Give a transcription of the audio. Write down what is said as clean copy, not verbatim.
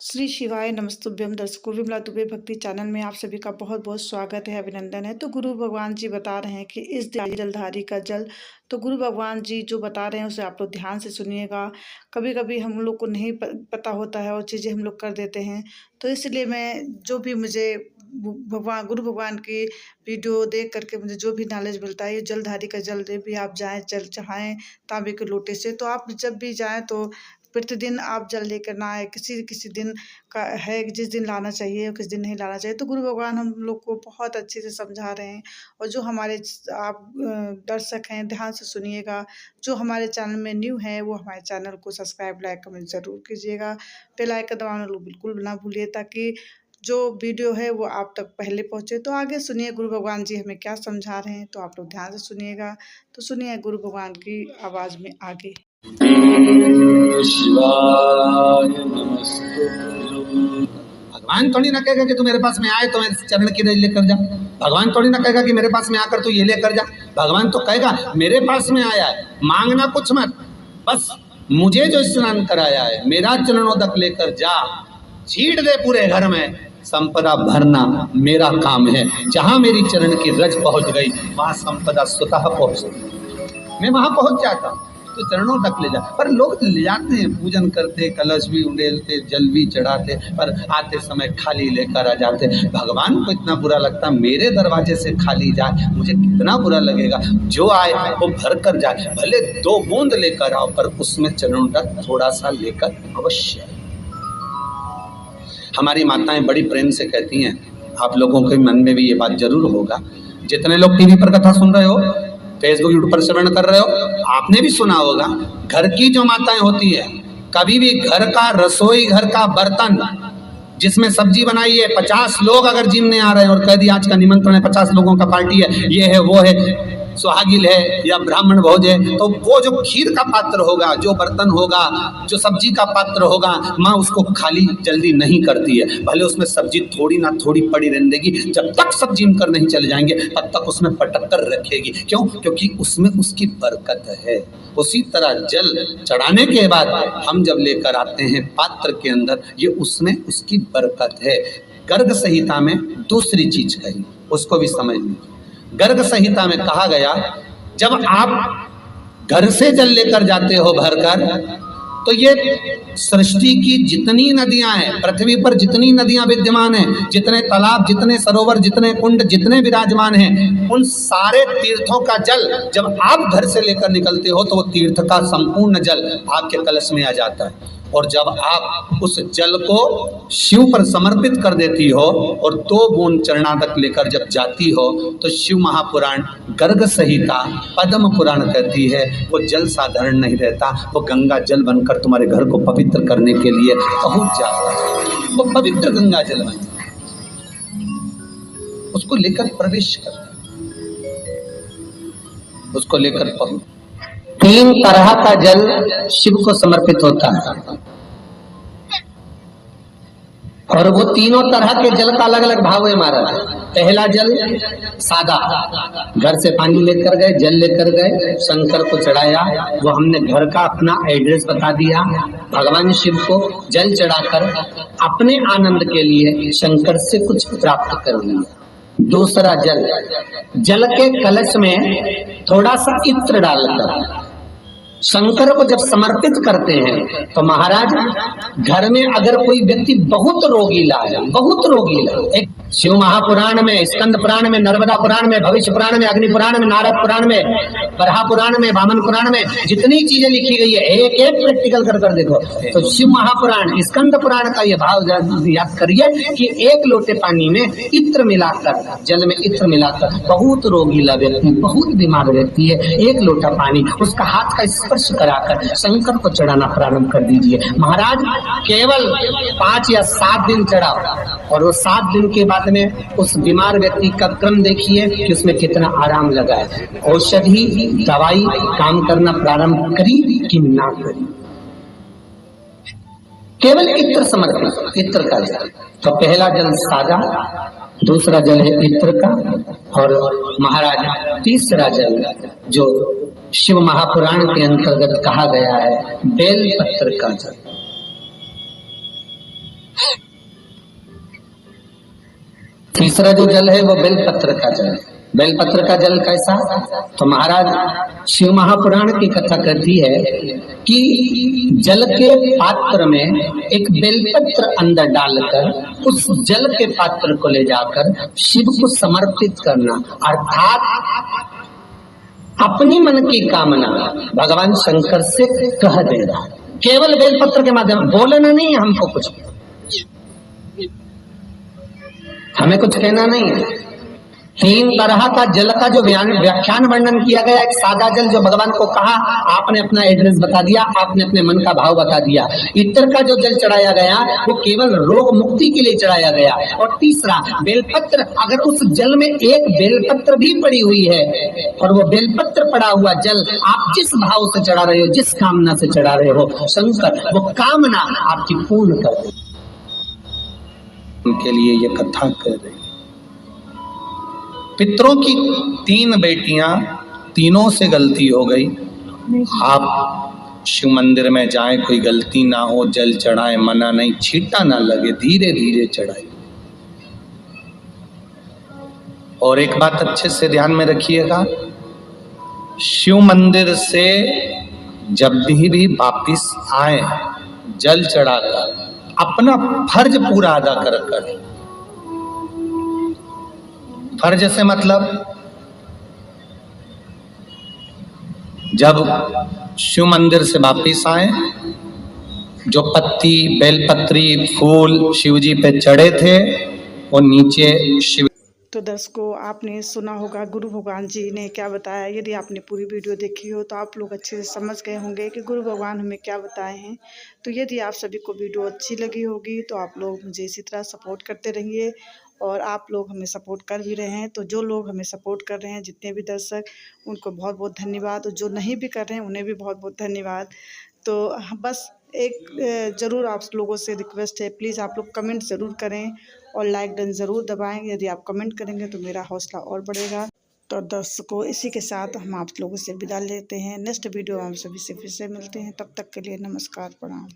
श्री शिवाय नमस्तुभ्यम। दर्शकों, विमला दुबे भक्ति चैनल में आप सभी का बहुत बहुत स्वागत है, अभिनंदन है। तो गुरु भगवान जी बता रहे हैं कि इस जलधारी का जल, तो गुरु भगवान जी जो बता रहे हैं उसे आप लोग ध्यान से सुनिएगा। कभी कभी हम लोग को नहीं पता होता है और चीज़ें हम लोग कर देते हैं, तो इसलिए मैं जो भी मुझे गुरु भगवान की वीडियो देख करके मुझे जो भी नॉलेज मिलता है, ये जलधारी का जल भी आप जाएँ जल चढ़ाएँ तांबे के लोटे से। तो आप जब भी जाएँ तो प्रतिदिन आप जल लेकर ना आए, किसी किसी दिन का है कि जिस दिन लाना चाहिए और किस दिन नहीं लाना चाहिए। तो गुरु भगवान हम लोग को बहुत अच्छे से समझा रहे हैं। और जो हमारे आप दर्शक हैं, ध्यान से सुनिएगा। जो हमारे चैनल में न्यू है वो हमारे चैनल को सब्सक्राइब लाइक कमेंट ज़रूर कीजिएगा। बेल आइकन दबाना लोग बिल्कुल ना भूलिए, ताकि जो वीडियो है वो आप तक पहले पहुँचे। तो आगे सुनिए गुरु भगवान जी हमें क्या समझा रहे हैं, तो आप लोग ध्यान से सुनिएगा। तो सुनिए गुरु भगवान की आवाज़ में आगे। शिवाय नमस्तुभ्यं। भगवान थोड़ी ना कहेगा कि तू मेरे पास में आए तो मेरे चरण की रज लेकर जा। भगवान थोड़ी ना कहेगा कि मेरे पास में आकर तू ये लेकर जा। भगवान तो कहेगा मेरे पास में आया है, मांगना कुछ मत, बस मुझे जो स्नान कराया है मेरा चरणोदक लेकर जा, छीट दे पूरे घर में, संपदा भरना मेरा काम है। जहां मेरी चरण की रज पहुंच गई वहां संपदा स्वतः पहुंच गई, मैं वहां पहुंच जाता हूं। तो चरणों तक ले जा, पर लोग ले जाते हैं, पूजन करते, कलश भी उड़ेलते, जल भी चढ़ाते, पर आते समय खाली लेकर आ जाते। भगवान को इतना बुरा लगता, मेरे दरवाजे से खाली जाए मुझे कितना बुरा लगेगा। जो आए वो भर कर जाए, भले 2 बूंद लेकर आओ, पर उसमें चरणों तक थोड़ा सा लेकर अवश्य। हमारी माताएं बड़ी प्रेम से कहती हैं, आप लोगों के मन में भी ये बात जरूर होगा, जितने लोग टीवी पर कथा सुन रहे हो, फेसबुक यूट्यूब पर श्रवण कर रहे हो, आपने भी सुना होगा, घर की जो माताएं होती है, कभी भी घर का रसोई घर का बर्तन जिसमें सब्जी बनाई है, 50 लोग अगर जिमने आ रहे हैं और कह दिया आज का निमंत्रण है, 50 लोगों का पार्टी है, ये है वो है, सुहागिल है या ब्राह्मण भोज है, तो वो जो खीर का पात्र होगा, जो बर्तन होगा, जो सब्जी का पात्र होगा, माँ उसको खाली जल्दी नहीं करती है। भले उसमें सब्जी थोड़ी ना थोड़ी पड़ी रहने देगी, जब तक सब जिम कर नहीं चले जाएंगे तब तक उसमें पटक कर रखेगी। क्यों? क्योंकि उसमें उसकी बरकत है। उसी तरह जल चढ़ाने के बाद हम जब लेकर आते हैं पात्र के अंदर, ये उसमें उसकी बरकत है। गर्ग संहिता में दूसरी चीज कही, उसको भी समझ लीजिए। गर्ग संहिता में कहा गया, जब आप घर से जल लेकर जाते हो भरकर, तो ये सृष्टि की जितनी नदियां हैं, पृथ्वी पर जितनी नदियां विद्यमान हैं, जितने तालाब, जितने सरोवर, जितने कुंड, जितने विराजमान हैं, उन सारे तीर्थों का जल जब आप घर से लेकर निकलते हो तो वो तीर्थ का संपूर्ण जल आपके कलश में आ जाता है। और जब आप उस जल को शिव पर समर्पित कर देती हो और 2 बूंद चरणादक लेकर जब जाती हो, तो शिव महापुराण गर्ग संहिता पद्म पुराण कहती है, वो जल साधारण नहीं रहता, वो गंगा जल बनकर तुम्हारे घर को पवित्र करने के लिए पहुंच जाता है। वो पवित्र गंगा जल बन, उसको लेकर प्रवेश कर, उसको लेकर पहुंच। 3 तरह का जल शिव को समर्पित होता है, और वो तीनों तरह के जल का अलग अलग भाव है महाराज। पहला जल सादा, घर से पानी लेकर गए, जल लेकर गए, शंकर को चढ़ाया, वो हमने घर का अपना एड्रेस बता दिया, भगवान शिव को जल चढ़ाकर अपने आनंद के लिए शंकर से कुछ प्राप्त कर लिया। दूसरा जल, जल के कलश में थोड़ा सा इत्र डालकर शंकर को जब समर्पित करते हैं, तो महाराज घर में अगर कोई व्यक्ति बहुत रोगीला है, बहुत रोगीला, एक शिव महापुराण में, स्कंद पुराण में, नर्मदा पुराण में, भविष्य पुराण में, अग्नि पुराण में, नारद पुराण में, बरहा पुराण में, वामन पुराण में जितनी चीजें लिखी गई है, एक एक प्रैक्टिकल कर देखो। तो शिव महापुराण, स्कंद पुराण का यह भाव याद करिए कि 1 लोटे पानी में इत्र मिलाकर, जल में इत्र मिलाकर, बहुत रोगीला व्यक्ति, बहुत बीमार व्यक्ति है, 1 लोटा पानी उसका हाथ का स्पर्श कराकर शंकर को चढ़ाना प्रारंभ कर दीजिए। महाराज केवल 5 या 7 दिन चढ़ाओ, और वो 7 दिन के बाद में उस बीमार व्यक्ति का क्रम देखिए कि उसमें कितना आराम लगा है। औषधि दवाई काम करना प्रारंभ करी कि ना करी, केवल इत्र समर्पित, इत्र का जल। तो पहला जल सादा, दूसरा जल है इत्र का, और महाराज तीसरा जल जो शिव महापुराण के अंतर्गत कहा गया है, बेल पत्र का जल। तीसरा जो जल है वो बेलपत्र का जल है। बेलपत्र का जल कैसा? तो महाराज शिव महापुराण की कथा कहती है कि जल के पात्र में एक बेलपत्र अंदर डालकर उस जल के पात्र को ले जाकर शिव को समर्पित करना, अर्थात अपनी मन की कामना भगवान शंकर से कह देना। केवल बेलपत्र के माध्यम, बोलना नहीं है हमको, कुछ हमें कुछ कहना नहीं है। 3 तरह का जल का जो व्याख्यान वर्णन किया गया। एक सादा जल जो भगवान को कहा, आपने अपना एड्रेस बता दिया, आपने अपने मन का भाव बता दिया। इत्र का जो जल चढ़ाया गया वो केवल रोग मुक्ति के लिए चढ़ाया गया। और तीसरा बेलपत्र, अगर उस जल में एक बेलपत्र भी पड़ी हुई है और वो बेलपत्र पड़ा हुआ जल आप जिस भाव से चढ़ा रहे हो, जिस कामना से चढ़ा रहे हो, शंकर वो कामना आपकी पूर्ण कर दे। उनके लिए ये कथा कर रहे। पितरों की 3 बेटियां, तीनों से गलती हो गई। आप शिव मंदिर में जाएं, कोई गलती ना हो, जल चढ़ाएं, मना नहीं, छींटा ना लगे, धीरे धीरे चढ़ाएं। और एक बात अच्छे से ध्यान में रखिएगा, शिव मंदिर से जब भी वापिस आए जल चढ़ाकर अपना फर्ज पूरा अदा कर। फर्ज से मतलब जब शिव मंदिर से वापिस आए, जो पत्ती, बेलपत्री, फूल शिवजी पे चढ़े थे वो नीचे शिव। तो दर्शकों, आपने सुना होगा गुरु भगवान जी ने क्या बताया। यदि आपने पूरी वीडियो देखी हो तो आप लोग अच्छे से समझ गए होंगे कि गुरु भगवान हमें क्या बताए हैं। तो यदि आप सभी को वीडियो अच्छी लगी होगी तो आप लोग मुझे इसी तरह सपोर्ट करते रहिए। और आप लोग हमें सपोर्ट कर भी रहे हैं, तो जो लोग हमें सपोर्ट कर रहे हैं, जितने भी दर्शक, उनको बहुत बहुत धन्यवाद। और जो नहीं भी कर रहे हैं उन्हें भी बहुत बहुत धन्यवाद। तो बस एक ज़रूर आप लोगों से रिक्वेस्ट है, प्लीज़ आप लोग कमेंट ज़रूर करें और लाइक डन ज़रूर दबाएं। यदि आप कमेंट करेंगे तो मेरा हौसला और बढ़ेगा। तो दर्शकों, इसी के साथ हम आप लोगों से विदा लेते हैं। नेक्स्ट वीडियो हम सभी से फिर से मिलते हैं। तब तक के लिए नमस्कार, प्रणाम।